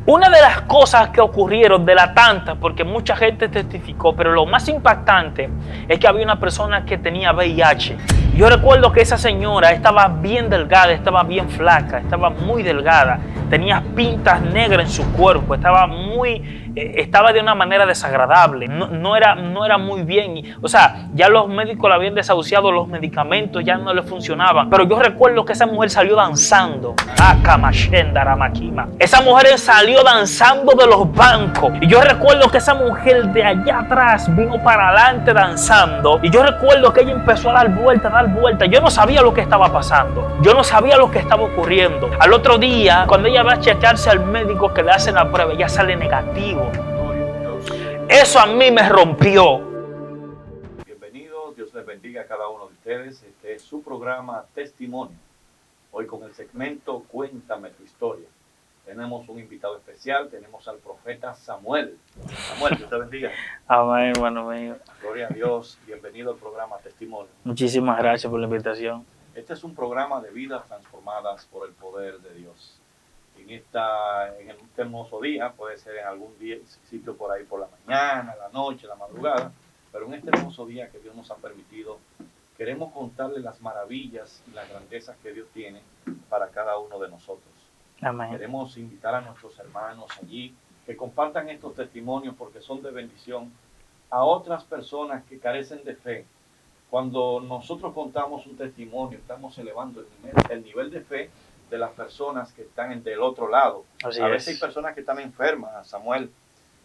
Una de las cosas que ocurrieron, de la tantas, porque mucha gente testificó, pero lo más impactante es que había una persona que tenía VIH. Yo recuerdo que esa señora estaba bien delgada, estaba bien flaca, estaba muy delgada, tenía pintas negras en su cuerpo, estaba de una manera desagradable, no era muy bien. O sea, ya los médicos la habían desahuciado, los medicamentos ya no le funcionaban. Pero yo recuerdo que esa mujer salió danzando. Esa mujer salió danzando de los bancos. Y yo recuerdo que esa mujer de allá atrás vino para adelante danzando. Y yo recuerdo que ella empezó a dar vueltas. Yo no sabía lo que estaba pasando. Yo no sabía lo que estaba ocurriendo. Al otro día, cuando ella va a chequearse al médico que le hacen la prueba, ella sale negativo. Eso a mí me rompió. Bienvenidos, Dios les bendiga a cada uno de ustedes. Este es su programa Testimonio. Hoy con el segmento Cuéntame tu historia. Tenemos un invitado especial, tenemos al profeta Samuel. Samuel, Dios te bendiga. Amén, hermano mío. Gloria a Dios, bienvenido al programa Testimonio. Muchísimas gracias por la invitación. Este es un programa de vidas transformadas por el poder de Dios. En este hermoso día, puede ser en algún sitio por ahí por la mañana, la noche, la madrugada, pero en este hermoso día que Dios nos ha permitido, queremos contarle las maravillas y las grandezas que Dios tiene para cada uno de nosotros. Amén. Queremos invitar a nuestros hermanos allí que compartan estos testimonios porque son de bendición a otras personas que carecen de fe. Cuando nosotros contamos un testimonio, estamos elevando el nivel de fe de las personas que están del otro lado. A veces hay personas que están enfermas, Samuel,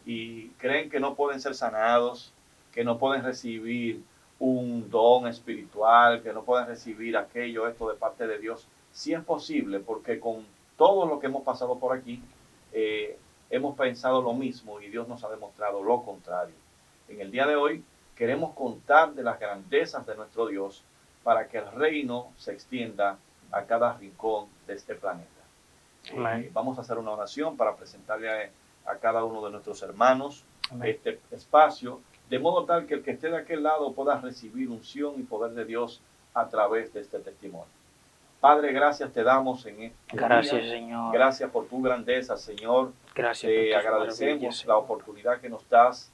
y creen que no pueden ser sanados, que no pueden recibir un don espiritual, que no pueden recibir esto de parte de Dios. Sí es posible, porque con todo lo que hemos pasado por aquí, hemos pensado lo mismo y Dios nos ha demostrado lo contrario. En el día de hoy queremos contar de las grandezas de nuestro Dios para que el reino se extienda a cada rincón de este planeta. Vamos a hacer una oración para presentarle a cada uno de nuestros hermanos este espacio, de modo tal que el que esté de aquel lado pueda recibir unción y poder de Dios a través de este testimonio. Padre, gracias te damos en este Gracias, día. Señor. Gracias por tu grandeza, Señor. Gracias. Te agradecemos la oportunidad que nos das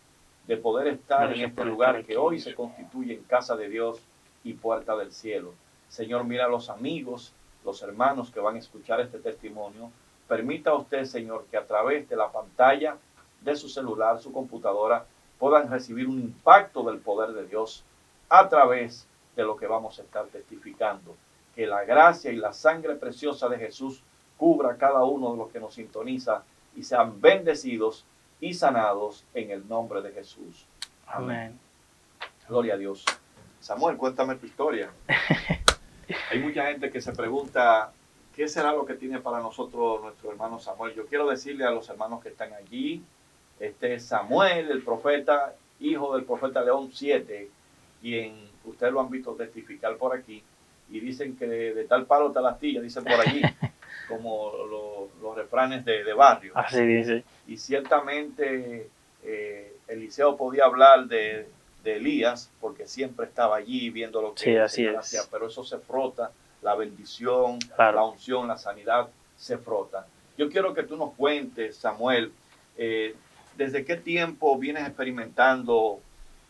de poder estar en este lugar que hoy se constituye en casa de Dios y puerta del cielo. Señor, mira a los amigos, los hermanos que van a escuchar este testimonio. Permita a usted, Señor, que a través de la pantalla de su celular, su computadora, puedan recibir un impacto del poder de Dios a través de lo que vamos a estar testificando. Que la gracia y la sangre preciosa de Jesús cubra a cada uno de los que nos sintoniza y sean bendecidos y sanados en el nombre de Jesús. Amén. Gloria a Dios. Samuel, cuéntame tu historia. Hay mucha gente que se pregunta, ¿qué será lo que tiene para nosotros nuestro hermano Samuel? Yo quiero decirle a los hermanos que están allí, este es Samuel, el profeta, hijo del profeta León 7, quien ustedes lo han visto testificar por aquí, y dicen que de tal palo tal astilla, dicen por allí, como los refranes de barrio. Así dice. Y ciertamente Eliseo podía hablar de Elías, porque siempre estaba allí viendo lo que Señor hacía, pero eso se frota, la bendición, claro, la unción, la sanidad, se frota. Yo quiero que tú nos cuentes, Samuel, ¿desde qué tiempo vienes experimentando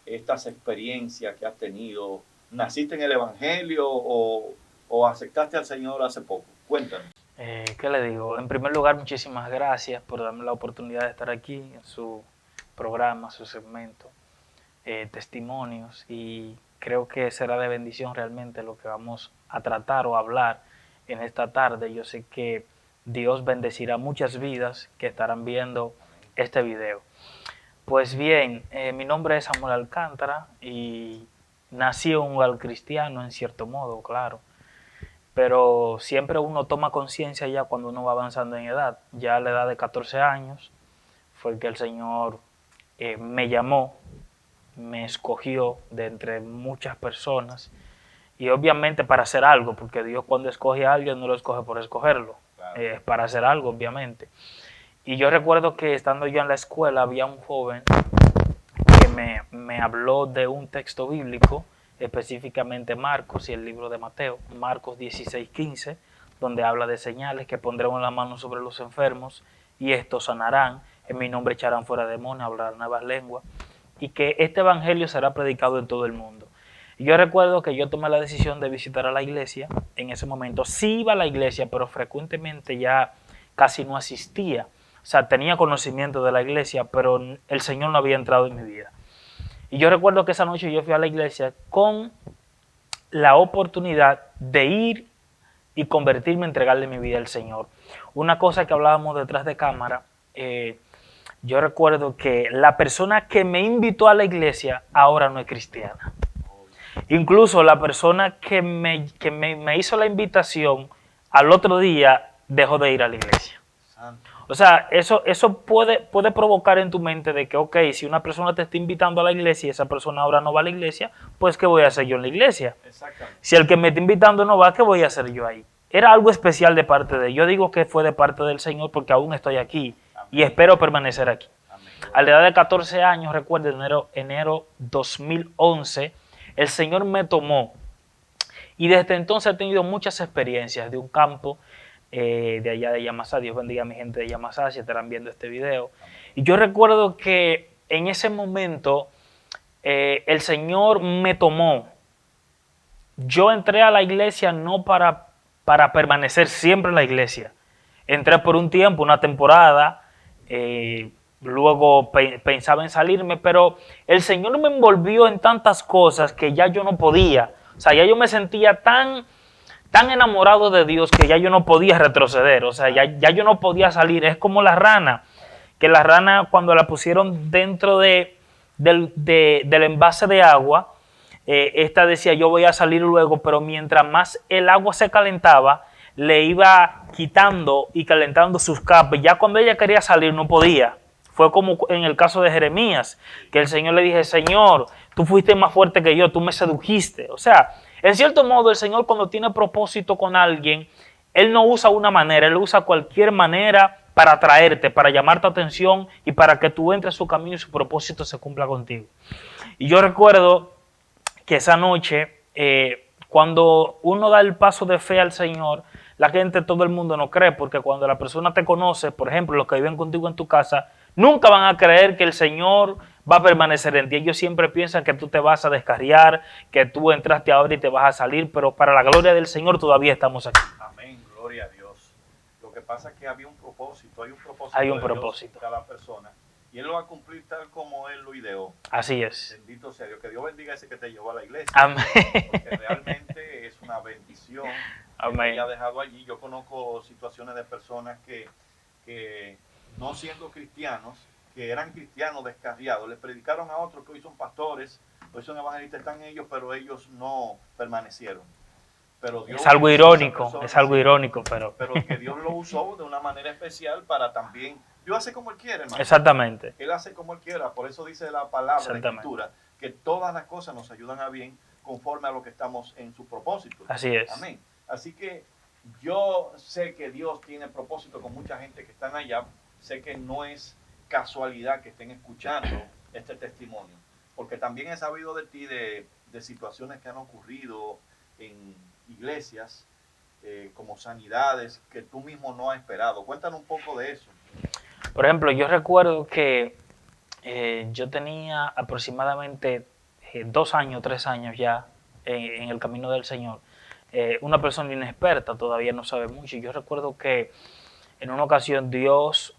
estas experiencias que has tenido? ¿Naciste en el Evangelio o aceptaste al Señor hace poco? Cuéntanos. ¿Qué le digo? En primer lugar, muchísimas gracias por darme la oportunidad de estar aquí en su programa, su segmento, testimonios, y creo que será de bendición realmente lo que vamos a tratar o hablar en esta tarde. Yo sé que Dios bendecirá muchas vidas que estarán viendo este video. Pues bien, mi nombre es Samuel Alcántara y nací en un hogar cristiano en cierto modo, claro. Pero siempre uno toma conciencia ya cuando uno va avanzando en edad. Ya a la edad de 14 años fue que el Señor me llamó, me escogió de entre muchas personas. Y obviamente para hacer algo, porque Dios cuando escoge a alguien no lo escoge por escogerlo. Claro. Es para hacer algo, obviamente. Y yo recuerdo que estando yo en la escuela había un joven que me habló de un texto bíblico, específicamente Marcos y el libro de Mateo, Marcos 16:15, donde habla de señales, que pondremos la mano sobre los enfermos y estos sanarán, en mi nombre echarán fuera demonios, hablarán nuevas lenguas, y que este evangelio será predicado en todo el mundo. Y yo recuerdo que yo tomé la decisión de visitar a la iglesia en ese momento. Sí iba a la iglesia, pero frecuentemente ya casi no asistía. O sea, tenía conocimiento de la iglesia, pero el Señor no había entrado en mi vida. Y yo recuerdo que esa noche yo fui a la iglesia con la oportunidad de ir y convertirme, entregarle mi vida al Señor. Una cosa que hablábamos detrás de cámara, yo recuerdo que la persona que me invitó a la iglesia ahora no es cristiana. Incluso la persona que me hizo la invitación al otro día dejó de ir a la iglesia. O sea, eso puede provocar en tu mente de que, ok, si una persona te está invitando a la iglesia y esa persona ahora no va a la iglesia, pues ¿qué voy a hacer yo en la iglesia? Si el que me está invitando no va, ¿qué voy a hacer yo ahí? Era algo especial de parte de él. Yo digo que fue de parte del Señor porque aún estoy aquí. Amén. Y espero permanecer aquí. Amén. A la edad de 14 años, recuerdo, enero 2011, el Señor me tomó. Y desde entonces he tenido muchas experiencias de un campo de allá de Yamasá. Dios bendiga a mi gente de Yamasá si estarán viendo este video. Y yo recuerdo que en ese momento el Señor me tomó. Yo entré a la iglesia no para permanecer siempre en la iglesia. Entré por un tiempo, una temporada, luego pensaba en salirme, pero el Señor me envolvió en tantas cosas que ya yo no podía. O sea, ya yo me sentía tan enamorado de Dios que ya yo no podía retroceder. O sea, ya yo no podía salir. Es como la rana, que la rana cuando la pusieron dentro del envase de agua, esta decía yo voy a salir luego, pero mientras más el agua se calentaba, le iba quitando y calentando sus capas. Ya cuando ella quería salir no podía. Fue como en el caso de Jeremías, que el Señor le dije, Señor, tú fuiste más fuerte que yo, tú me sedujiste. O sea, en cierto modo el Señor cuando tiene propósito con alguien, Él no usa una manera, Él usa cualquier manera para atraerte, para llamar tu atención y para que tú entres en su camino y su propósito se cumpla contigo. Y yo recuerdo que esa noche, cuando uno da el paso de fe al Señor, la gente, todo el mundo no cree, porque cuando la persona te conoce, por ejemplo, los que viven contigo en tu casa, nunca van a creer que el Señor va a permanecer en ti. Ellos siempre piensan que tú te vas a descarriar, que tú entraste ahora y te vas a salir, pero para la gloria del Señor todavía estamos aquí. Amén, gloria a Dios. Lo que pasa es que había un propósito, hay un propósito de cada persona. Y Él lo va a cumplir tal como Él lo ideó. Así es. Bendito sea Dios. Que Dios bendiga a ese que te llevó a la iglesia. Amén. Porque realmente es una bendición. Amén. Que ha dejado allí. Yo conozco situaciones de personas que no siendo cristianos, que eran cristianos descarriados, les predicaron a otros que hoy son pastores, hoy son evangelistas, están ellos, pero ellos no permanecieron. Pero Dios es algo irónico, pero que Dios lo usó de una manera especial para también. Dios hace como Él quiere, hermano. Exactamente. Él hace como Él quiera, por eso dice la palabra, la Escritura, que todas las cosas nos ayudan a bien conforme a lo que estamos en su propósito. Así es. Amén. Así que yo sé que Dios tiene propósito con mucha gente que están allá. Sé que no es casualidad que estén escuchando este testimonio, porque también he sabido de ti de situaciones que han ocurrido en iglesias, como sanidades que tú mismo no has esperado. Cuéntanos un poco de eso. Por ejemplo, yo recuerdo que yo tenía aproximadamente 2 años, 3 años ya en el camino del Señor. Una persona inexperta, todavía no sabe mucho. Y yo recuerdo que en una ocasión Dios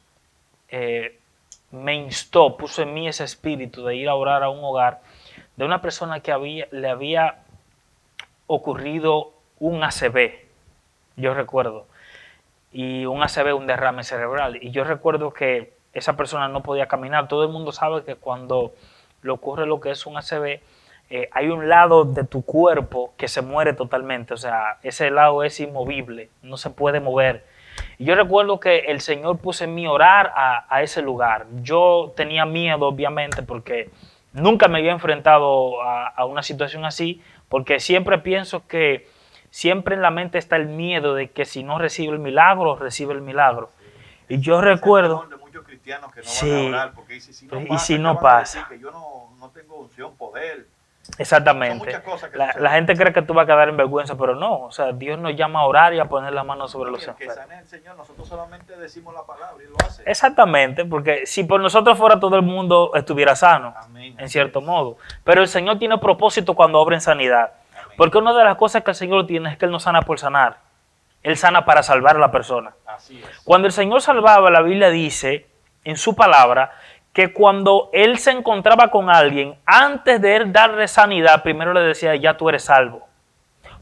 me instó, puso en mí ese espíritu de ir a orar a un hogar de una persona que le había ocurrido un ACV, yo recuerdo, y un ACV, un derrame cerebral, y yo recuerdo que esa persona no podía caminar. Todo el mundo sabe que cuando le ocurre lo que es un ACV, hay un lado de tu cuerpo que se muere totalmente, o sea, ese lado es inmovible, no se puede mover. Y yo recuerdo que el Señor puso en mí orar a ese lugar. Yo tenía miedo, obviamente, porque nunca me había enfrentado a una situación así, porque siempre pienso que siempre en la mente está el miedo de que si no recibe el milagro, recibe el milagro. Y yo recuerdo... de muchos cristianos que no van a orar porque dicen, si no pasa, y si no pasa, que yo no tengo unción, poder, Exactamente. Son muchas cosas que la gente cree que tú vas a quedar en vergüenza, pero no. O sea, Dios nos llama a orar y a poner la mano sobre los que enfermos. sane el Señor, nosotros solamente decimos la palabra y lo hace. Exactamente, porque si por nosotros fuera todo el mundo estuviera sano, Amén, en cierto modo. Pero el Señor tiene propósito cuando obra en sanidad. Amén. Porque una de las cosas que el Señor tiene es que Él no sana por sanar. Él sana para salvar a la persona. Así es. Cuando el Señor salvaba, la Biblia dice en su palabra que cuando Él se encontraba con alguien, antes de Él darle sanidad, primero le decía, ya tú eres salvo.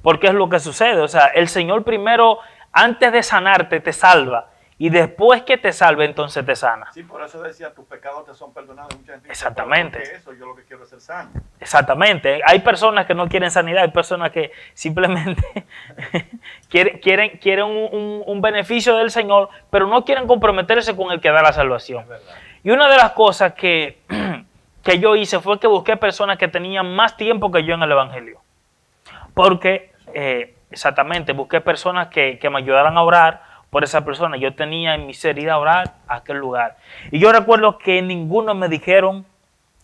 Porque es lo que sucede. O sea, el Señor primero, antes de sanarte, te salva. Y después que te salve, entonces te sana. Sí, por eso decía, tus pecados te son perdonados. Mucha gente dice, Exactamente. porque eso, yo lo que quiero es ser sano. Exactamente. Hay personas que no quieren sanidad, hay personas que simplemente quieren un beneficio del Señor, pero no quieren comprometerse con el que da la salvación. Y una de las cosas que yo hice fue que busqué personas que tenían más tiempo que yo en el Evangelio. Porque, exactamente, busqué personas que me ayudaran a orar por esa persona. Yo tenía en mi ser ir a orar a aquel lugar. Y yo recuerdo que ninguno me dijeron,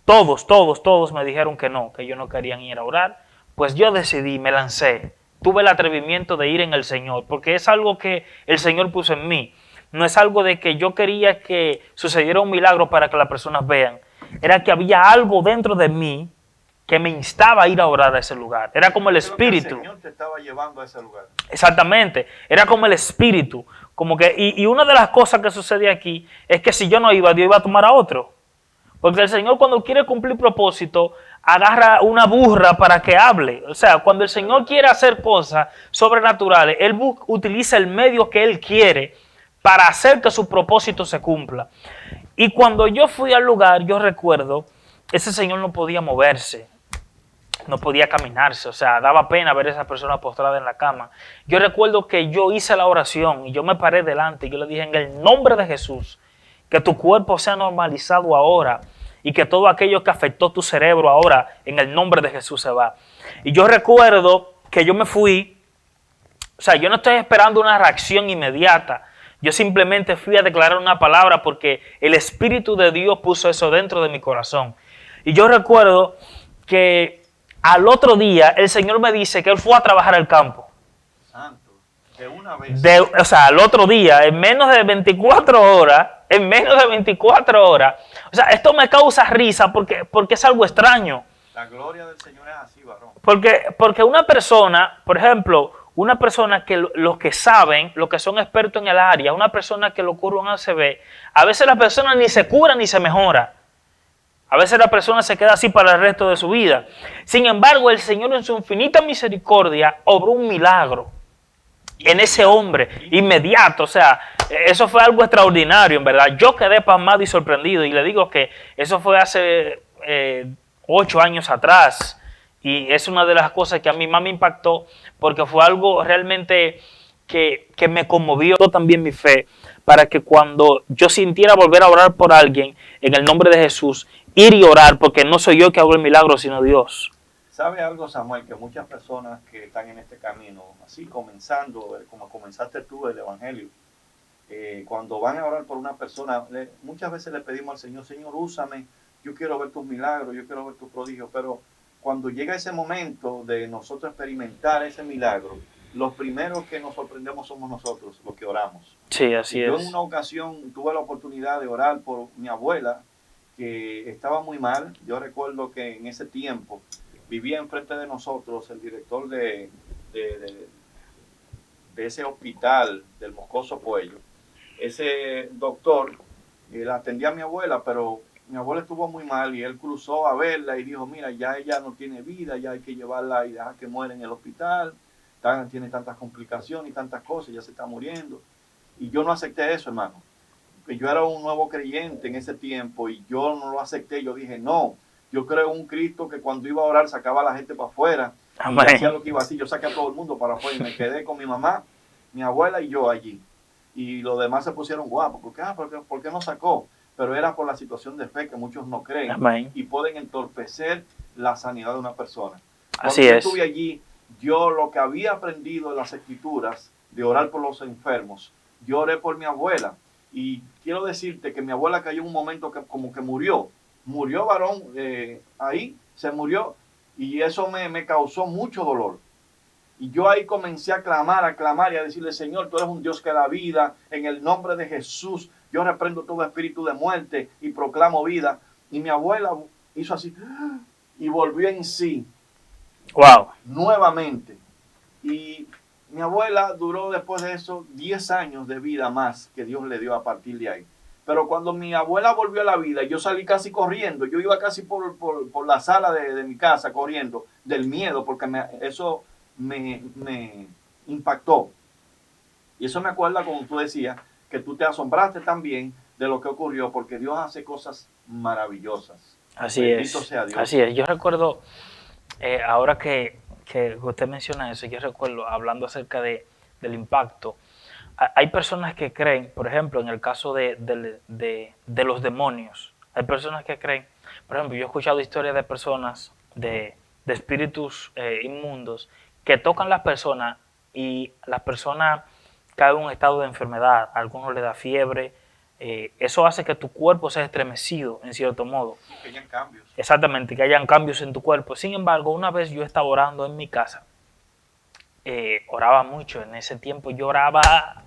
todos me dijeron que no, que ellos no querían ir a orar. Pues yo decidí, me lancé. Tuve el atrevimiento de ir en el Señor, porque es algo que el Señor puso en mí. No es algo de que yo quería que sucediera un milagro para que las personas vean. Era que había algo dentro de mí que me instaba a ir a orar a ese lugar. Era como el espíritu. El Señor te estaba llevando a ese lugar. Exactamente. Era como el espíritu. Como que, y una de las cosas que sucede aquí es que si yo no iba, Dios iba a tomar a otro. Porque el Señor, cuando quiere cumplir propósito, agarra una burra para que hable. O sea, cuando el Señor quiere hacer cosas sobrenaturales, Él utiliza el medio que Él quiere para hacer que su propósito se cumpla. Y cuando yo fui al lugar, yo recuerdo, ese señor no podía moverse, no podía caminarse, o sea, daba pena ver a esa persona postrada en la cama. Yo recuerdo que yo hice la oración y yo me paré delante y yo le dije, en el nombre de Jesús, que tu cuerpo sea normalizado ahora y que todo aquello que afectó tu cerebro ahora, en el nombre de Jesús se va. Y yo recuerdo que yo me fui, o sea, yo no estoy esperando una reacción inmediata. Yo simplemente fui a declarar una palabra porque el Espíritu de Dios puso eso dentro de mi corazón. Y yo recuerdo que al otro día el Señor me dice que Él fue a trabajar al campo. Santo, de una vez. O sea, al otro día, en menos de 24 horas, o sea, esto me causa risa porque es algo extraño. La gloria del Señor es así, varón. Porque una persona, por ejemplo, una persona que los que saben, los que son expertos en el área, una persona que lo cura un ACV, a veces la persona ni se cura ni se mejora. A veces la persona se queda así para el resto de su vida. Sin embargo, el Señor en su infinita misericordia obró un milagro en ese hombre, inmediato. O sea, eso fue algo extraordinario, en verdad. Yo quedé pasmado y sorprendido y le digo que eso fue hace 8 años atrás. Y es una de las cosas que a mí más me impactó porque fue algo realmente que me conmovió también mi fe para que cuando yo sintiera volver a orar por alguien en el nombre de Jesús, ir y orar porque no soy yo que hago el milagro sino Dios. ¿Sabe algo, Samuel? Que muchas personas que están en este camino, así comenzando, como comenzaste tú el Evangelio, cuando van a orar por una persona, muchas veces le pedimos al Señor, Señor, úsame, yo quiero ver tus milagros, yo quiero ver tus prodigios, pero cuando llega ese momento de nosotros experimentar ese milagro, los primeros que nos sorprendemos somos nosotros, los que oramos. Sí, así es. Yo en una ocasión tuve la oportunidad de orar por mi abuela, que estaba muy mal. Yo recuerdo que en ese tiempo vivía enfrente de nosotros el director de ese hospital del Moscoso Puello. Ese doctor atendía a mi abuela, pero mi abuela estuvo muy mal y él cruzó a verla y dijo, mira, ya ella no tiene vida, ya hay que llevarla y dejar que muera en el hospital, tiene tantas complicaciones y tantas cosas, ya se está muriendo. Y yo no acepté eso, hermano. Yo era un nuevo creyente en ese tiempo y yo no lo acepté. Yo dije, no, yo creo en un Cristo que cuando iba a orar sacaba a la gente para afuera. Amén. Y hacía lo que iba a hacer. Yo saqué a todo el mundo para afuera y me quedé con mi mamá, mi abuela y yo allí. Y los demás se pusieron guapos. ¿Por qué no sacó? Pero era por la situación de fe que muchos no creen. Amén. Y pueden entorpecer la sanidad de una persona. Cuando yo estuve allí, yo lo que había aprendido en las escrituras de orar por los enfermos, yo oré por mi abuela. Y quiero decirte que mi abuela cayó en un momento que como que murió, varón, ahí se murió. Y eso me causó mucho dolor. Y yo ahí comencé a clamar y a decirle, Señor, tú eres un Dios que da vida. En el nombre de Jesús, yo reprendo todo espíritu de muerte y proclamo vida. Y mi abuela hizo así y volvió en sí. Wow. Nuevamente. Y mi abuela duró después de eso 10 años de vida más que Dios le dio a partir de ahí. Pero cuando mi abuela volvió a la vida, yo salí casi corriendo. Yo iba casi por la sala de mi casa corriendo del miedo, porque eso me impactó. Y eso me acuerda, como tú decías, que tú te asombraste también de lo que ocurrió, porque Dios hace cosas maravillosas. Así Bendito es. sea Dios. Así es. Yo recuerdo, ahora que usted menciona eso, yo recuerdo hablando acerca del impacto. Hay personas que creen, por ejemplo, en el caso de los demonios, hay personas que creen, por ejemplo, yo he escuchado historias de personas, de espíritus inmundos, que tocan a las personas y las personas caen en un estado de enfermedad, a algunos les da fiebre, eso hace que tu cuerpo sea estremecido, en cierto modo. Que hayan cambios. Exactamente, que hayan cambios en tu cuerpo. Sin embargo, una vez yo estaba orando en mi casa, oraba mucho, en ese tiempo yo oraba,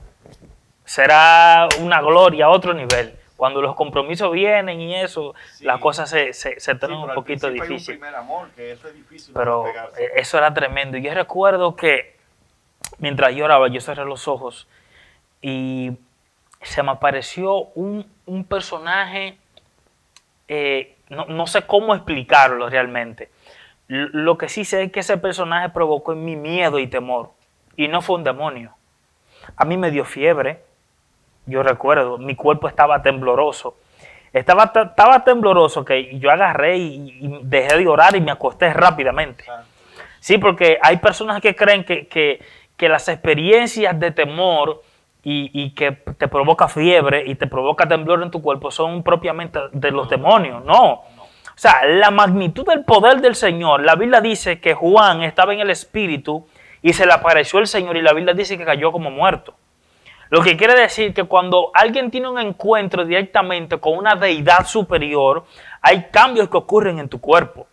será una gloria a otro nivel. Cuando los compromisos vienen y eso, sí, las cosas se tornan un poquito difíciles. Hay un primer amor, que eso es difícil. Pero eso era tremendo. Y yo recuerdo que mientras yo oraba, yo cerré los ojos y se me apareció un personaje, no sé cómo explicarlo realmente. Lo que sí sé es que ese personaje provocó en mí miedo y temor. Y no fue un demonio. A mí me dio fiebre. Yo recuerdo, mi cuerpo estaba tembloroso. Estaba tembloroso que yo agarré y dejé de orar y me acosté rápidamente. Sí, porque hay personas que creen que las experiencias de temor y que te provoca fiebre y te provoca temblor en tu cuerpo son propiamente de los demonios. No. O sea, la magnitud del poder del Señor, la Biblia dice que Juan estaba en el Espíritu y se le apareció el Señor y la Biblia dice que cayó como muerto. Lo que quiere decir que cuando alguien tiene un encuentro directamente con una deidad superior, hay cambios que ocurren en tu cuerpo.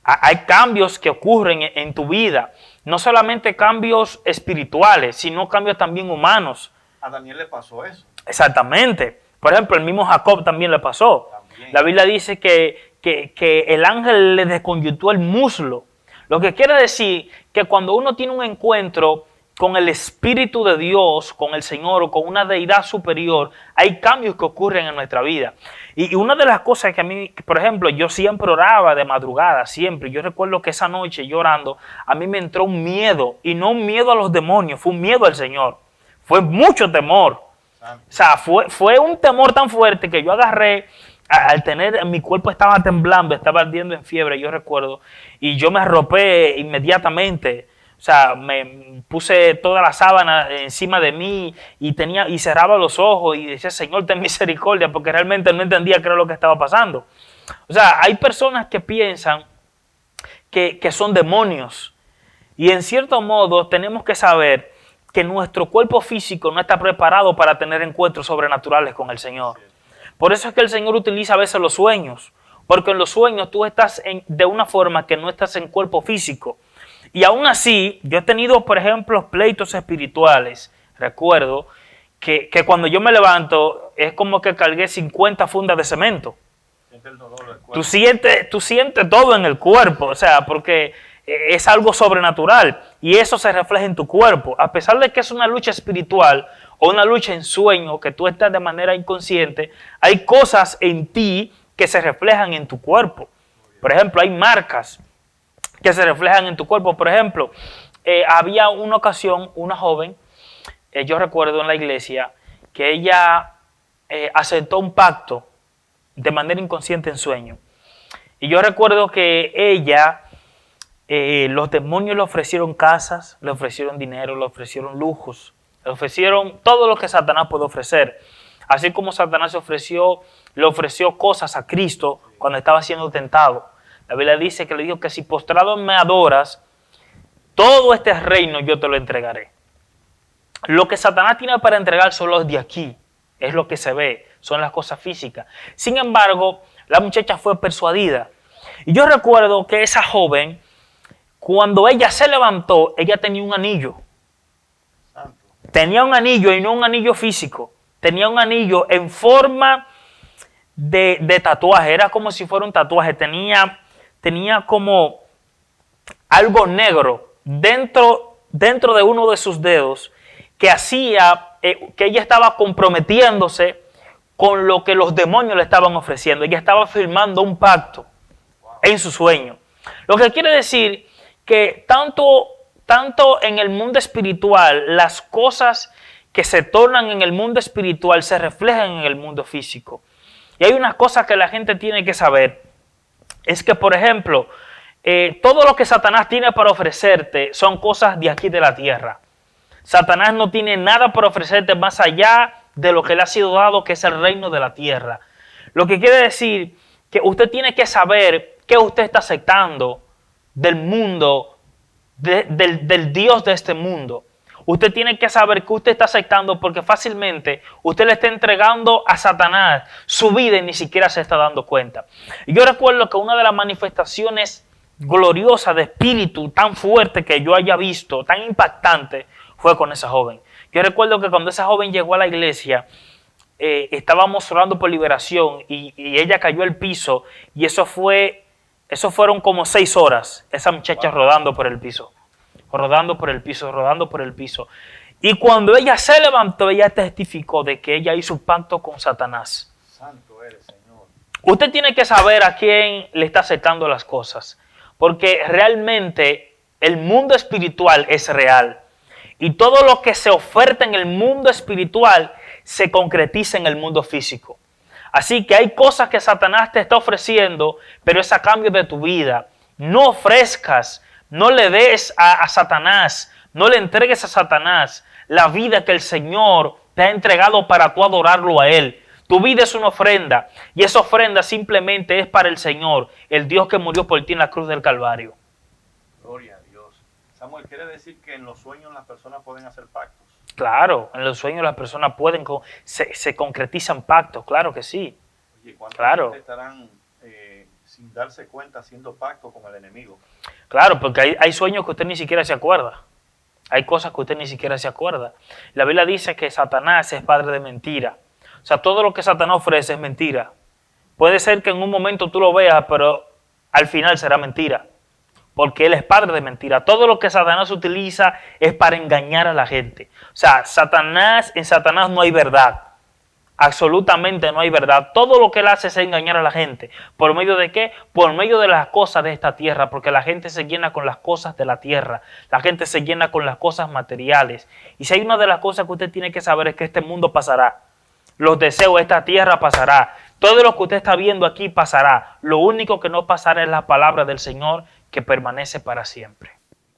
Hay cambios que ocurren en tu vida. No solamente cambios espirituales, sino cambios también humanos. A Daniel le pasó eso. Exactamente. Por ejemplo, el mismo Jacob también le pasó. También. La Biblia dice que el ángel le desconyuntó el muslo. Lo que quiere decir que cuando uno tiene un encuentro con el Espíritu de Dios, con el Señor o con una deidad superior, hay cambios que ocurren en nuestra vida. Y una de las cosas que a mí, por ejemplo, yo siempre oraba de madrugada, siempre. Yo recuerdo que esa noche yo orando, a mí me entró un miedo, y no un miedo a los demonios, fue un miedo al Señor. Fue mucho temor. O sea, fue un temor tan fuerte que yo agarré, al tener, mi cuerpo estaba temblando, estaba ardiendo en fiebre, yo recuerdo, y yo me arropé inmediatamente. O sea, me puse toda la sábana encima de mí y cerraba los ojos y decía, Señor, ten misericordia, porque realmente no entendía qué era lo que estaba pasando. O sea, hay personas que piensan que son demonios. Y en cierto modo tenemos que saber que nuestro cuerpo físico no está preparado para tener encuentros sobrenaturales con el Señor. Por eso es que el Señor utiliza a veces los sueños. Porque en los sueños tú estás de una forma que no estás en cuerpo físico. Y aún así, yo he tenido, por ejemplo, pleitos espirituales. Recuerdo que cuando yo me levanto, es como que cargué 50 fundas de cemento. Tú sientes todo en el cuerpo, o sea, porque es algo sobrenatural. Y eso se refleja en tu cuerpo. A pesar de que es una lucha espiritual o una lucha en sueño, que tú estás de manera inconsciente, hay cosas en ti que se reflejan en tu cuerpo. Por ejemplo, hay marcas que se reflejan en tu cuerpo. Por ejemplo, había una ocasión, una joven, yo recuerdo en la iglesia, que ella aceptó un pacto de manera inconsciente en sueño. Y yo recuerdo que ella, los demonios le ofrecieron casas, le ofrecieron dinero, le ofrecieron lujos, le ofrecieron todo lo que Satanás puede ofrecer. Así como Satanás le ofreció cosas a Cristo cuando estaba siendo tentado. La Biblia dice que le dijo que si postrado me adoras, todo este reino yo te lo entregaré. Lo que Satanás tiene para entregar son los de aquí, es lo que se ve, son las cosas físicas. Sin embargo, la muchacha fue persuadida. Y yo recuerdo que esa joven, Cuando ella se levantó, ella tenía un anillo. Santo. Tenía un anillo y no un anillo físico. Tenía un anillo en forma de tatuaje. Era como si fuera un tatuaje. Tenía como algo negro dentro de uno de sus dedos que hacía que ella estaba comprometiéndose con lo que los demonios le estaban ofreciendo. Ella estaba firmando un pacto en su sueño. Lo que quiere decir que tanto en el mundo espiritual, las cosas que se tornan en el mundo espiritual se reflejan en el mundo físico. Y hay una cosa que la gente tiene que saber, es que, por ejemplo, todo lo que Satanás tiene para ofrecerte son cosas de aquí de la tierra. Satanás no tiene nada para ofrecerte más allá de lo que le ha sido dado, que es el reino de la tierra. Lo que quiere decir que usted tiene que saber qué usted está aceptando del mundo, del Dios de este mundo. Usted tiene que saber qué usted está aceptando, porque fácilmente usted le está entregando a Satanás su vida y ni siquiera se está dando cuenta. Y yo recuerdo que una de las manifestaciones gloriosas de espíritu tan fuerte que yo haya visto, tan impactante, fue con esa joven. Yo recuerdo que cuando esa joven llegó a la iglesia, estábamos orando por liberación y ella cayó al piso y eso fueron como 6 horas, esa muchacha rodando por el piso, rodando por el piso, rodando por el piso. Y cuando ella se levantó, ella testificó de que ella hizo un pacto con Satanás. Santo eres, Señor. Usted tiene que saber a quién le está aceptando las cosas, porque realmente el mundo espiritual es real. Y todo lo que se oferta en el mundo espiritual se concretiza en el mundo físico. Así que hay cosas que Satanás te está ofreciendo, pero es a cambio de tu vida. No ofrezcas, no le des a Satanás, no le entregues a Satanás la vida que el Señor te ha entregado para tú adorarlo a Él. Tu vida es una ofrenda y esa ofrenda simplemente es para el Señor, el Dios que murió por ti en la cruz del Calvario. Gloria a Dios. Samuel, ¿quiere decir que en los sueños las personas pueden hacer pactos? Claro, en los sueños las personas se concretizan pactos, claro que sí. Oye, ¿cuántas Claro. gente estarán sin darse cuenta haciendo pactos con el enemigo? Claro, porque hay sueños que usted ni siquiera se acuerda. Hay cosas que usted ni siquiera se acuerda. La Biblia dice que Satanás es padre de mentira. O sea, todo lo que Satanás ofrece es mentira. Puede ser que en un momento tú lo veas, pero al final será mentira. Porque él es padre de mentira. Todo lo que Satanás utiliza es para engañar a la gente. O sea, en Satanás no hay verdad. Absolutamente no hay verdad. Todo lo que él hace es engañar a la gente. ¿Por medio de qué? Por medio de las cosas de esta tierra. Porque la gente se llena con las cosas de la tierra. La gente se llena con las cosas materiales. Y si hay una de las cosas que usted tiene que saber es que este mundo pasará. Los deseos de esta tierra pasará. Todo lo que usted está viendo aquí pasará. Lo único que no pasará es la palabra del Señor, que permanece para siempre.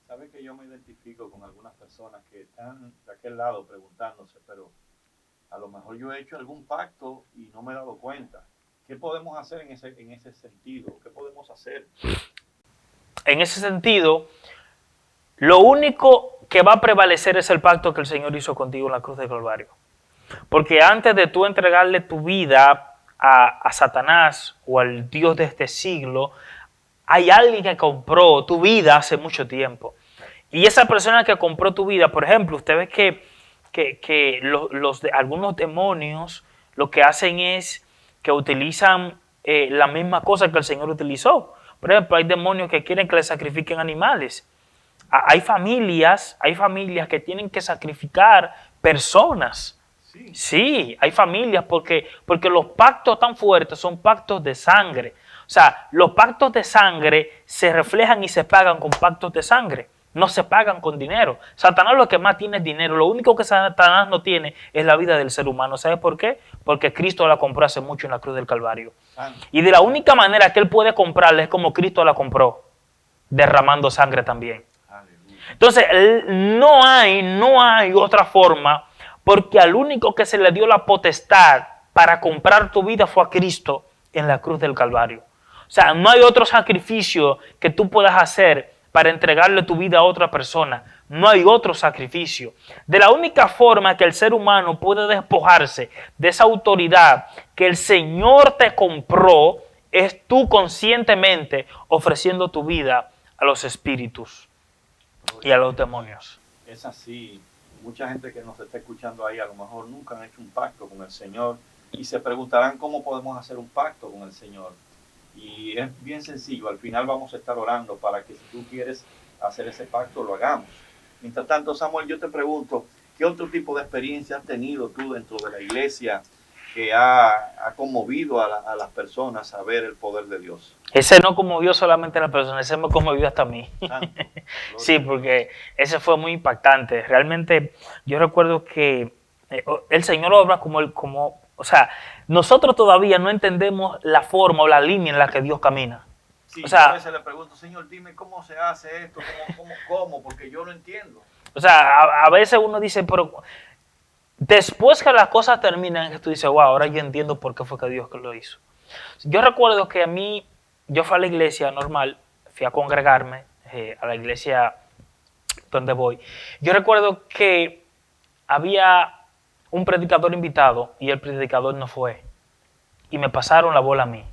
¿Sabe que yo me identifico con algunas personas que están de aquel lado preguntándose, pero a lo mejor yo he hecho algún pacto y no me he dado cuenta? ¿Qué podemos hacer en ese sentido? ¿Qué podemos hacer? En ese sentido, lo único que va a prevalecer es el pacto que el Señor hizo contigo en la cruz del Calvario. Porque antes de tú entregarle tu vida a Satanás o al Dios de este siglo, hay alguien que compró tu vida hace mucho tiempo. Y esa persona que compró tu vida, por ejemplo, usted ve que algunos demonios lo que hacen es que utilizan la misma cosa que el Señor utilizó. Por ejemplo, hay demonios que quieren que le sacrifiquen animales. Hay familias que tienen que sacrificar personas. Sí, hay familias porque los pactos tan fuertes son pactos de sangre. O sea, los pactos de sangre se reflejan y se pagan con pactos de sangre. No se pagan con dinero. Satanás lo que más tiene es dinero. Lo único que Satanás no tiene es la vida del ser humano. ¿Sabe por qué? Porque Cristo la compró hace mucho en la cruz del Calvario. Y de la única manera que Él puede comprarla es como Cristo la compró, derramando sangre también. Entonces, no hay otra forma, porque al único que se le dio la potestad para comprar tu vida fue a Cristo en la cruz del Calvario. O sea, no hay otro sacrificio que tú puedas hacer para entregarle tu vida a otra persona. No hay otro sacrificio. De la única forma que el ser humano puede despojarse de esa autoridad que el Señor te compró es tú conscientemente ofreciendo tu vida a los espíritus y a los demonios. Es así. Mucha gente que nos está escuchando ahí a lo mejor nunca han hecho un pacto con el Señor y se preguntarán cómo podemos hacer un pacto con el Señor. Y es bien sencillo. Al final vamos a estar orando para que si tú quieres hacer ese pacto lo hagamos. Mientras tanto, Samuel, yo te pregunto, ¿qué otro tipo de experiencia has tenido tú dentro de la iglesia que ha conmovido a las personas a ver el poder de Dios? Ese no conmovió solamente a las personas, ese me conmovió hasta a mí. Santo, Sí, porque ese fue muy impactante. Realmente yo recuerdo que el Señor obra o sea, nosotros todavía no entendemos la forma o la línea en la que Dios camina. Sí, o sea, yo a veces le pregunto, Señor, dime cómo se hace esto, cómo, porque yo no entiendo. O sea, a veces uno dice, pero después que las cosas terminan, tú dices, wow, ahora yo entiendo por qué fue que Dios lo hizo. Yo recuerdo que yo fui a la iglesia normal, fui a congregarme a la iglesia donde voy. Yo recuerdo que había un predicador invitado y el predicador no fue. Y me pasaron la bola a mí.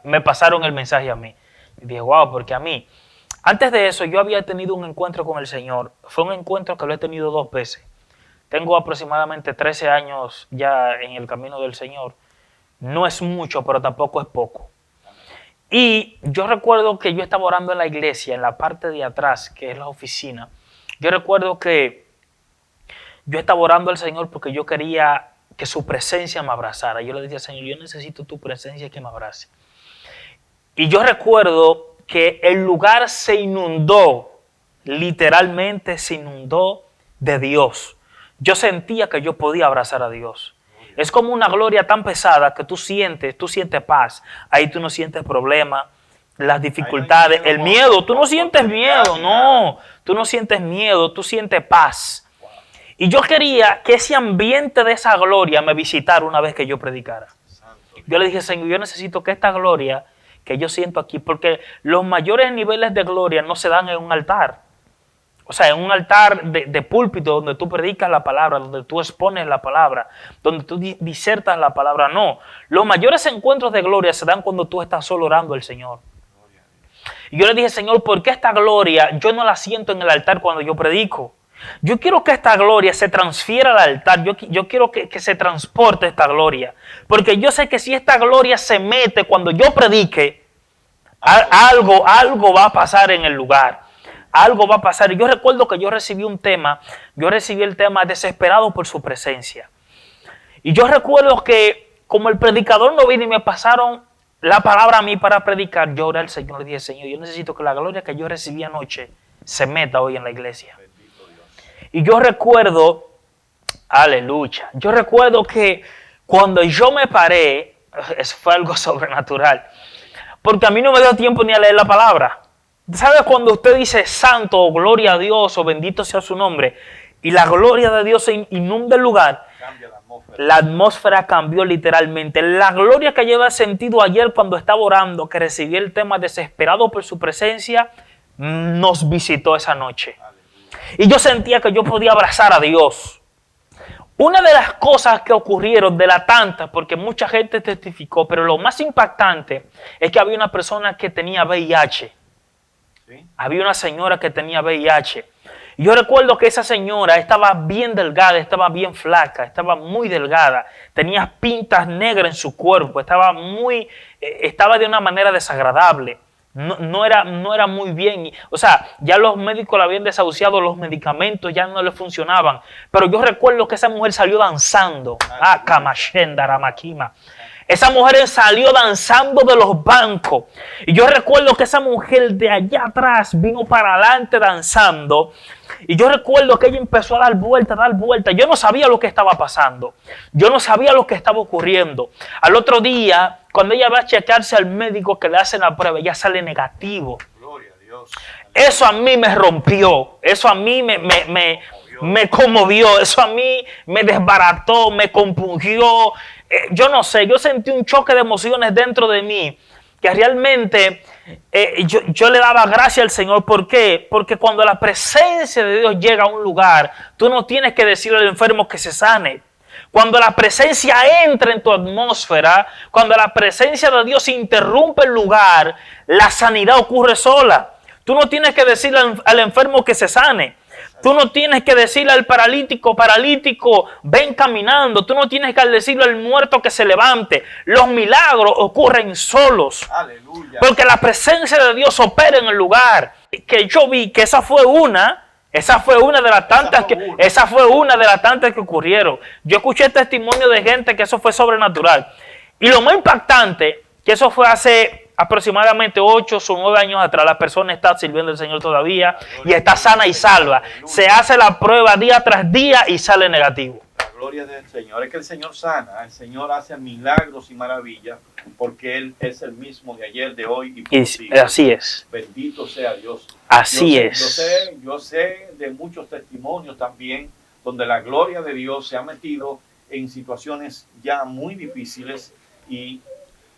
Me pasaron el mensaje a mí. Y dije, wow, porque a mí. Antes de eso yo había tenido un encuentro con el Señor. Fue un encuentro que lo he tenido 2 veces. Tengo aproximadamente 13 años ya en el camino del Señor. No es mucho, pero tampoco es poco. Y yo recuerdo que yo estaba orando en la iglesia, en la parte de atrás, que es la oficina. Yo recuerdo que yo estaba orando al Señor porque yo quería que su presencia me abrazara. Yo le decía, Señor, yo necesito tu presencia que me abrace. Y yo recuerdo que el lugar se inundó, literalmente se inundó de Dios. Yo sentía que yo podía abrazar a Dios. Es como una gloria tan pesada que tú sientes paz. Ahí tú no sientes problemas, las dificultades, el miedo. Tú no sientes miedo, no. Tú no sientes miedo, tú sientes paz. Y yo quería que ese ambiente de esa gloria me visitara una vez que yo predicara. Yo le dije, Señor, yo necesito que esta gloria que yo siento aquí, porque los mayores niveles de gloria no se dan en un altar. O sea, en un altar de púlpito donde tú predicas la palabra, donde tú expones la palabra, donde tú disertas la palabra. No, los mayores encuentros de gloria se dan cuando tú estás solo orando al Señor. Y yo le dije, Señor, ¿por qué esta gloria yo no la siento en el altar cuando yo predico? Yo quiero que esta gloria se transfiera al altar. Yo quiero que se transporte esta gloria. Porque yo sé que si esta gloria se mete cuando yo predique, algo va a pasar en el lugar. Algo va a pasar. Y yo recuerdo que yo recibí el tema desesperado por su presencia. Y yo recuerdo que como el predicador no vino y me pasaron la palabra a mí para predicar, yo oré al Señor y dije, Señor, yo necesito que la gloria que yo recibí anoche se meta hoy en la iglesia. Y yo recuerdo, aleluya, yo recuerdo que cuando yo me paré, eso fue algo sobrenatural, porque a mí no me dio tiempo ni a leer la palabra. ¿Sabe cuando usted dice santo o gloria a Dios o bendito sea su nombre y la gloria de Dios se inunda el lugar? Cambia la atmósfera. La atmósfera cambió literalmente. La gloria que yo había sentido ayer cuando estaba orando, que recibí el tema desesperado por su presencia, nos visitó esa noche. Y yo sentía que yo podía abrazar a Dios. Una de las cosas que ocurrieron de la tanta, porque mucha gente testificó, pero lo más impactante es que había una persona que tenía VIH. ¿Sí? Había una señora que tenía VIH. Y yo recuerdo que esa señora estaba bien delgada, estaba bien flaca, estaba muy delgada. Tenía pintas negras en su cuerpo, estaba de una manera desagradable. No era muy bien. O sea, ya los médicos la habían desahuciado, los medicamentos ya no le funcionaban. Pero yo recuerdo que esa mujer salió danzando. Kamashenda Ramakima. Esa mujer salió danzando de los bancos. Y yo recuerdo que esa mujer de allá atrás vino para adelante danzando. Y yo recuerdo que ella empezó a dar vueltas. Yo no sabía lo que estaba pasando. Yo no sabía lo que estaba ocurriendo. Al otro día, cuando ella va a checarse al médico que le hacen la prueba, ella sale negativo. Gloria a Dios. Eso a mí me rompió. Eso a mí me conmovió. Eso a mí me desbarató, me compungió. Yo no sé, yo sentí un choque de emociones dentro de mí, que realmente yo le daba gracias al Señor. ¿Por qué? Porque cuando la presencia de Dios llega a un lugar, tú no tienes que decirle al enfermo que se sane. Cuando la presencia entra en tu atmósfera, cuando la presencia de Dios interrumpe el lugar, la sanidad ocurre sola. Tú no tienes que decirle al enfermo que se sane. Tú no tienes que decirle al paralítico, ven caminando. Tú no tienes que decirle al muerto que se levante. Los milagros ocurren solos. Aleluya. Porque la presencia de Dios opera en el lugar. Que yo vi que esa fue una de las tantas que ocurrieron. Yo escuché testimonio de gente que eso fue sobrenatural. Y lo más impactante, que eso fue hace aproximadamente 8 o 9 años atrás. La persona está sirviendo al Señor todavía y está sana y salva. Se hace la prueba día tras día y sale negativo. La gloria del Señor. Es que el Señor sana, el Señor hace milagros y maravillas, porque Él es el mismo de ayer, de hoy y por siempre. Así es. Bendito sea Dios. Así es. Yo sé de muchos testimonios también donde la gloria de Dios se ha metido en situaciones ya muy difíciles, y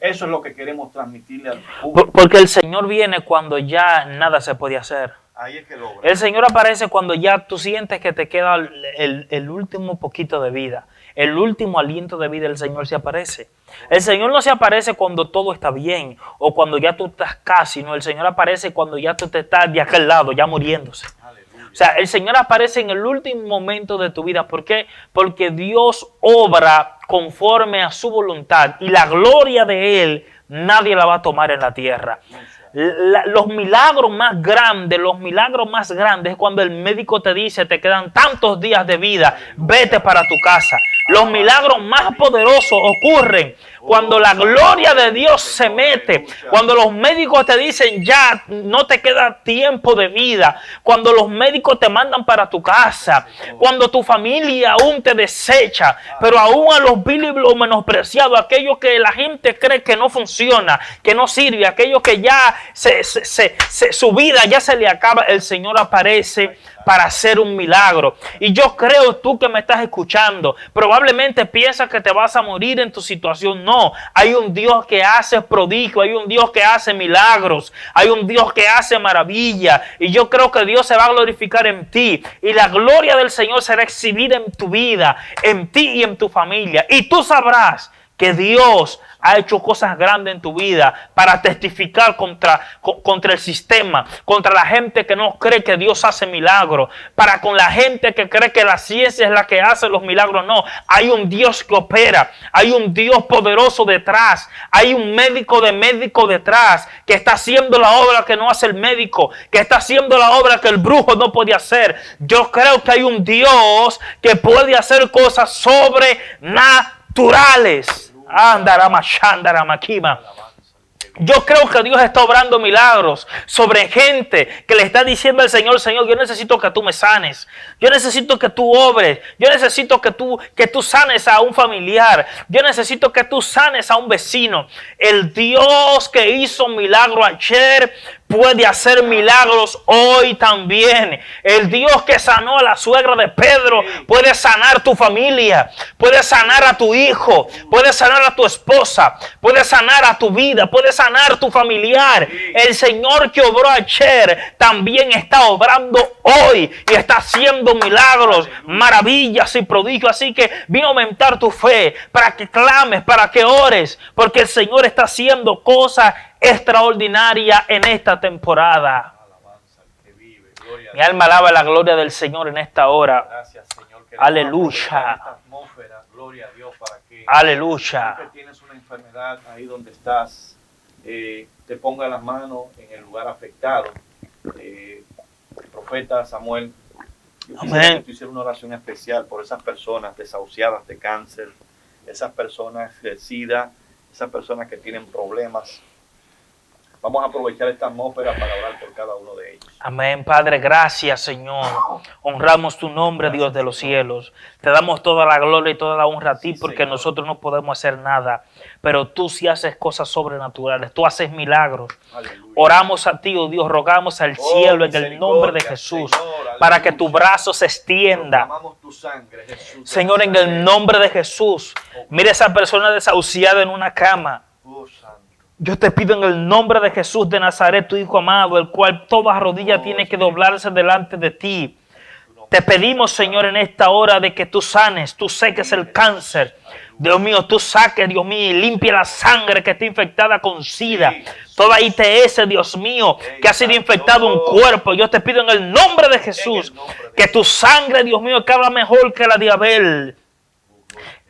eso es lo que queremos transmitirle al público. Porque el Señor viene cuando ya nada se puede hacer. Ahí es que logra. El Señor aparece cuando ya tú sientes que te queda el último poquito de vida. El último aliento de vida, el Señor se aparece. El Señor no se aparece cuando todo está bien o cuando ya tú estás casi, no. El Señor aparece cuando ya tú te estás de aquel lado, ya muriéndose. Aleluya. O sea, el Señor aparece en el último momento de tu vida. ¿Por qué? Porque Dios obra conforme a su voluntad y la gloria de Él nadie la va a tomar en la tierra. Los milagros más grandes es cuando el médico te dice, te quedan tantos días de vida, vete para tu casa. Los milagros más poderosos ocurren cuando la gloria de Dios se mete, cuando los médicos te dicen ya no te queda tiempo de vida, cuando los médicos te mandan para tu casa, cuando tu familia aún te desecha, pero aún a los viles y los menospreciados, aquellos que la gente cree que no funciona, que no sirve, aquellos que ya su vida ya se le acaba, el Señor aparece para hacer un milagro. Y yo creo, tú que me estás escuchando, probablemente piensas que te vas a morir en tu situación. No, hay un Dios que hace prodigio, hay un Dios que hace milagros, hay un Dios que hace maravilla. Y yo creo que Dios se va a glorificar en ti. Y la gloria del Señor será exhibida en tu vida, en ti y en tu familia. Y tú sabrás que Dios ha hecho cosas grandes en tu vida para testificar contra el sistema, contra la gente que no cree que Dios hace milagros, para con la gente que cree que la ciencia es la que hace los milagros. No, hay un Dios que opera, hay un Dios poderoso detrás, hay un médico detrás que está haciendo la obra que no hace el médico, que está haciendo la obra que el brujo no puede hacer. Yo creo que hay un Dios que puede hacer cosas sobrenaturales. Yo creo que Dios está obrando milagros sobre gente que le está diciendo al Señor, Señor, yo necesito que tú me sanes. Yo necesito que tú obres. Yo necesito que tú sanes a un familiar. Yo necesito que tú sanes a un vecino. El Dios que hizo milagro ayer puede hacer milagros hoy también. El Dios que sanó a la suegra de Pedro puede sanar tu familia, puede sanar a tu hijo, puede sanar a tu esposa, puede sanar a tu vida, puede sanar tu familiar. El Señor que obró ayer también está obrando hoy y está haciendo milagros, maravillas y prodigios. Así que vino a aumentar tu fe para que clames, para que ores, porque el Señor está haciendo cosas extraordinaria en esta temporada. Mi alma alaba la gloria del Señor en esta hora. Gracias, Señor. Aleluya. Gloria a Dios para que aleluya. Tú que tienes una enfermedad ahí donde estás, te ponga las manos en el lugar afectado. Profeta Samuel, yo quisiera que tú hicieras una oración especial por esas personas desahuciadas de cáncer, esas personas de SIDA, esas personas que tienen problemas. Vamos a aprovechar esta atmósfera para orar por cada uno de ellos. Amén, Padre, gracias, Señor. Honramos tu nombre, Dios de los cielos. Te damos toda la gloria y toda la honra a ti, porque Señor, nosotros no podemos hacer nada. Pero tú sí haces cosas sobrenaturales, tú haces milagros. Aleluya. Oramos a ti, oh Dios, rogamos al cielo en el nombre de Jesús, Señor, para que tu brazo se extienda. Tu sangre, Jesús, Señor, en el nombre de Jesús, mira esa persona desahuciada en una cama. Yo te pido en el nombre de Jesús de Nazaret, tu Hijo amado, el cual toda rodilla tiene que doblarse delante de ti. Te pedimos, Señor, en esta hora de que tú sanes, tú seques el cáncer. Dios mío, tú saques, Dios mío, y limpia la sangre que está infectada con SIDA. Toda ITS, Dios mío, que ha sido infectado un cuerpo. Yo te pido en el nombre de Jesús que tu sangre, Dios mío, que habla mejor que la de Abel,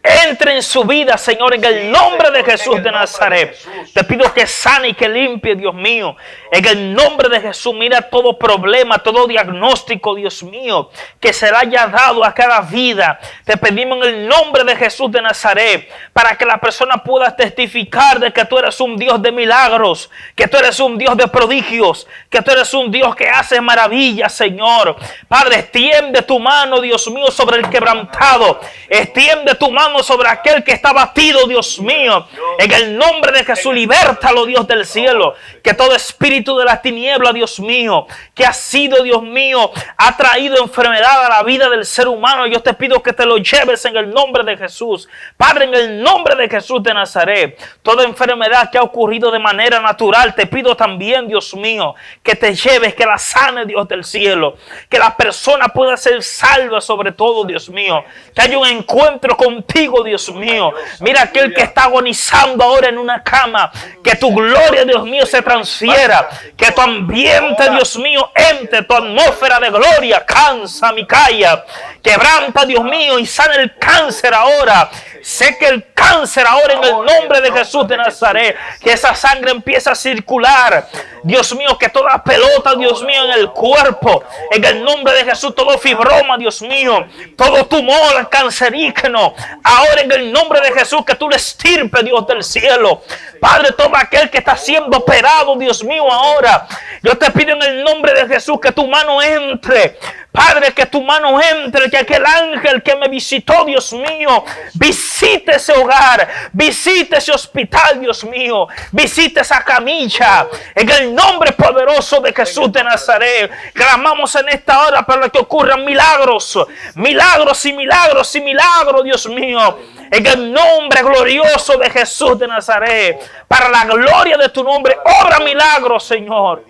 entre en su vida, Señor, en el nombre de Jesús de Nazaret. Te pido que sane y que limpie, Dios mío. En el nombre de Jesús, mira todo problema, todo diagnóstico, Dios mío, que se le haya dado a cada vida. Te pedimos en el nombre de Jesús de Nazaret, para que la persona pueda testificar de que tú eres un Dios de milagros, que tú eres un Dios de prodigios, que tú eres un Dios que hace maravillas, Señor. Padre, extiende tu mano, Dios mío, sobre el quebrantado. Extiende tu mano sobre aquel que está batido, Dios mío. En el nombre de Jesús, libértalo, Dios del cielo. Que todo espíritu de la tiniebla, Dios mío, que ha sido, Dios mío, ha traído enfermedad a la vida del ser humano, yo te pido que te lo lleves en el nombre de Jesús. Padre, en el nombre de Jesús de Nazaret, toda enfermedad que ha ocurrido de manera natural, te pido también, Dios mío, que te lleves, que la sane, Dios del cielo. Que la persona pueda ser salva, sobre todo, Dios mío. Que haya un encuentro contigo, Dios mío. Mira aquel que está agonizando ahora en una cama. Que tu gloria, Dios mío, se transfiera. Que tu ambiente, Dios mío, entre, tu atmósfera de gloria. Cansa, Micaia. Quebranta, Dios mío, y sana el cáncer ahora. Sé que el cáncer ahora en el nombre de Jesús de Nazaret. Que esa sangre empiece a circular. Dios mío, que toda pelota, Dios mío, en el cuerpo. En el nombre de Jesús, todo fibroma, Dios mío. Todo tumor cancerígeno. Ahora en el nombre de Jesús, que tú le estirpes, Dios del cielo. Padre, todo aquel que está siendo operado, Dios mío, ahora. Yo te pido en el nombre de Jesús que tu mano entre. Padre, que tu mano entre, que aquel ángel que me visitó, Dios mío, visite ese hogar, visite ese hospital, Dios mío, visite esa camilla. En el nombre poderoso de Jesús de Nazaret, clamamos en esta hora para que ocurran milagros, milagros y milagros y milagros, Dios mío. En el nombre glorioso de Jesús de Nazaret, para la gloria de tu nombre, obra milagros, Señor.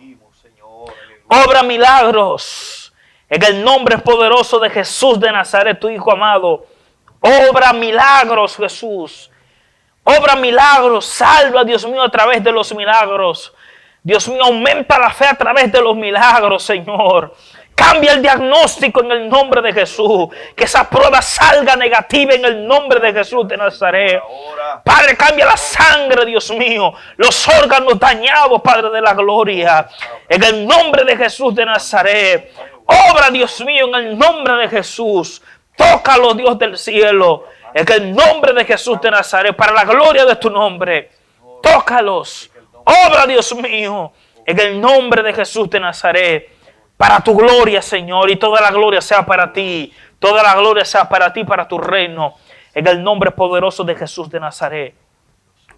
Obra milagros. En el nombre poderoso de Jesús de Nazaret, tu Hijo amado. Obra milagros, Jesús. Obra milagros. Salva, Dios mío, a través de los milagros. Dios mío, aumenta la fe a través de los milagros, Señor. Cambia el diagnóstico en el nombre de Jesús. Que esa prueba salga negativa en el nombre de Jesús de Nazaret. Padre, cambia la sangre, Dios mío. Los órganos dañados, Padre de la gloria. En el nombre de Jesús de Nazaret. Obra, Dios mío, en el nombre de Jesús. Tócalo, Dios del cielo. En el nombre de Jesús de Nazaret. Para la gloria de tu nombre. Tócalos. Obra, Dios mío. En el nombre de Jesús de Nazaret. Para tu gloria, Señor. Y toda la gloria sea para ti. Toda la gloria sea para ti, para tu reino. En el nombre poderoso de Jesús de Nazaret.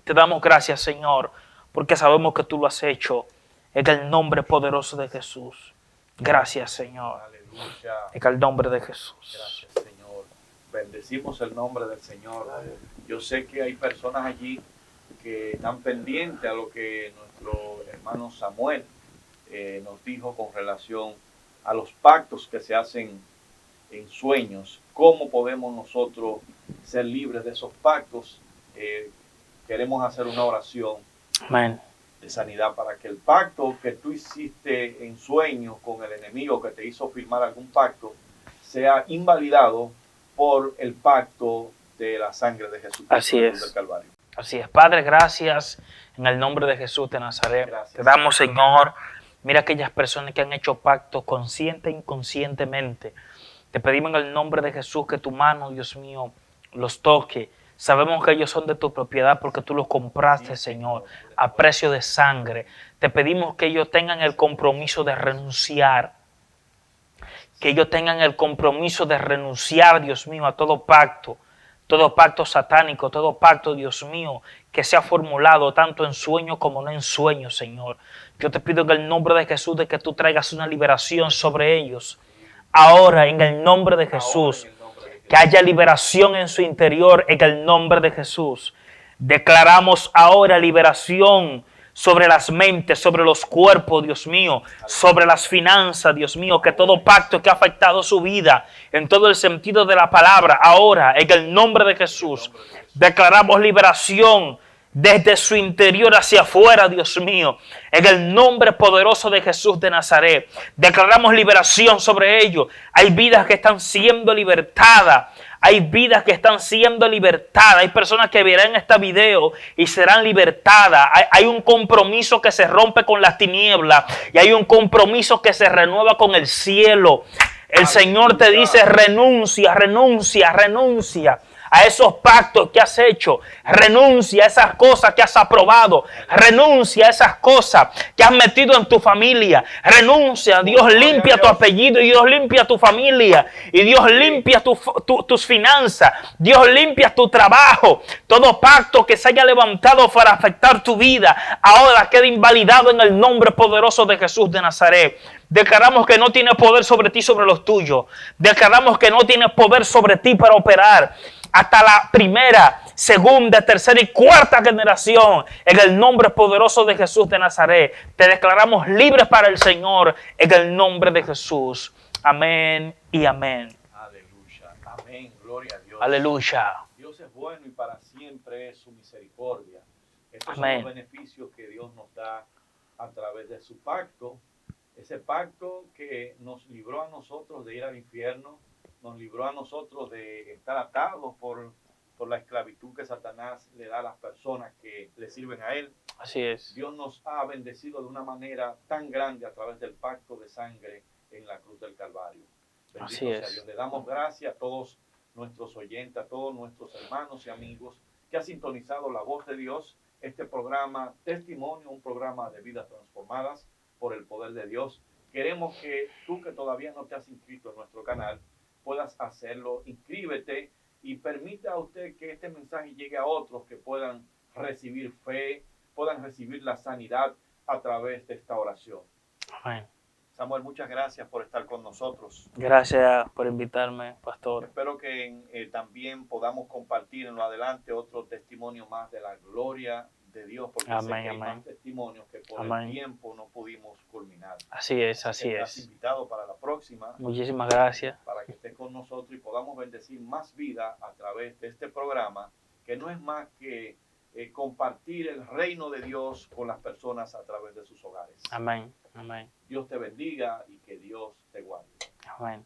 Te damos gracias, Señor. Porque sabemos que tú lo has hecho. En el nombre poderoso de Jesús. Gracias, Señor. Aleluya. En el nombre de Jesús. Gracias, Señor. Bendecimos el nombre del Señor. Yo sé que hay personas allí que están pendientes a lo que nuestro hermano Samuel nos dijo con relación a los pactos que se hacen en sueños. ¿Cómo podemos nosotros ser libres de esos pactos? Queremos hacer una oración. Amén. De sanidad para que el pacto que tú hiciste en sueños con el enemigo que te hizo firmar algún pacto sea invalidado por el pacto de la sangre de Jesús. Así es. Del Calvario. Así es. Padre, gracias en el nombre de Jesús de Nazaret. Gracias. Te damos, Señor. Mira aquellas personas que han hecho pactos consciente e inconscientemente. Te pedimos en el nombre de Jesús que tu mano, Dios mío, los toque. Sabemos que ellos son de tu propiedad porque tú los compraste, Señor, a precio de sangre. Te pedimos que ellos tengan el compromiso de renunciar. Que ellos tengan el compromiso de renunciar, Dios mío, a todo pacto satánico, todo pacto, Dios mío, que sea formulado tanto en sueño como no en sueño, Señor. Yo te pido en el nombre de Jesús de que tú traigas una liberación sobre ellos. Ahora, en el nombre de Jesús. Que haya liberación en su interior en el nombre de Jesús. Declaramos ahora liberación sobre las mentes, sobre los cuerpos, Dios mío, sobre las finanzas, Dios mío, que todo pacto que ha afectado su vida, en todo el sentido de la palabra, ahora, en el nombre de Jesús, Declaramos liberación desde su interior hacia afuera, Dios mío. En el nombre poderoso de Jesús de Nazaret. Declaramos liberación sobre ellos. Hay vidas que están siendo libertadas. Hay vidas que están siendo libertadas. Hay personas que verán este video y serán libertadas. Hay un compromiso que se rompe con las tinieblas. Y hay un compromiso que se renueva con el cielo. El Señor te dice: renuncia, renuncia, renuncia a esos pactos que has hecho. Renuncia a esas cosas que has aprobado. Renuncia a esas cosas que has metido en tu familia. Renuncia. Dios limpia tu apellido y Dios limpia tu familia. Y Dios limpia tus finanzas. Dios limpia tu trabajo. Todo pacto que se haya levantado para afectar tu vida ahora queda invalidado en el nombre poderoso de Jesús de Nazaret. Declaramos que no tiene poder sobre ti, sobre los tuyos. Declaramos que no tiene poder sobre ti para operar hasta la primera, segunda, tercera y cuarta generación. En el nombre poderoso de Jesús de Nazaret, te declaramos libres para el Señor, en el nombre de Jesús. Amén y amén. Aleluya. Amén. Gloria a Dios. Aleluya. Dios es bueno y para siempre es su misericordia. Estos Amén. son los beneficios que Dios nos da a través de su pacto. Ese pacto que nos libró a nosotros de ir al infierno, nos libró a nosotros de estar atados por la esclavitud que Satanás le da a las personas que le sirven a él. Así es. Dios nos ha bendecido de una manera tan grande a través del pacto de sangre en la cruz del Calvario. Bendito Así sea es. Dios. Le damos gracias a todos nuestros oyentes, a todos nuestros hermanos y amigos que han sintonizado la voz de Dios, este programa Testimonio, un programa de vidas transformadas por el poder de Dios. Queremos que tú que todavía no te has inscrito en nuestro canal, puedas hacerlo. Inscríbete y permita a usted que este mensaje llegue a otros que puedan recibir fe, puedan recibir la sanidad a través de esta oración. Amén. Samuel, muchas gracias por estar con nosotros. Gracias por invitarme, pastor. Espero que también podamos compartir en lo adelante otro testimonio más de la gloria de Dios, porque sé que hay más testimonios que por el tiempo no pudimos culminar. Así es, así Estás es. invitado para la próxima. Muchísimas gracias. Para que estés con nosotros y podamos bendecir más vida a través de este programa, que no es más que compartir el reino de Dios con las personas a través de sus hogares. Amén, amén. Dios te bendiga y que Dios te guarde. Amén.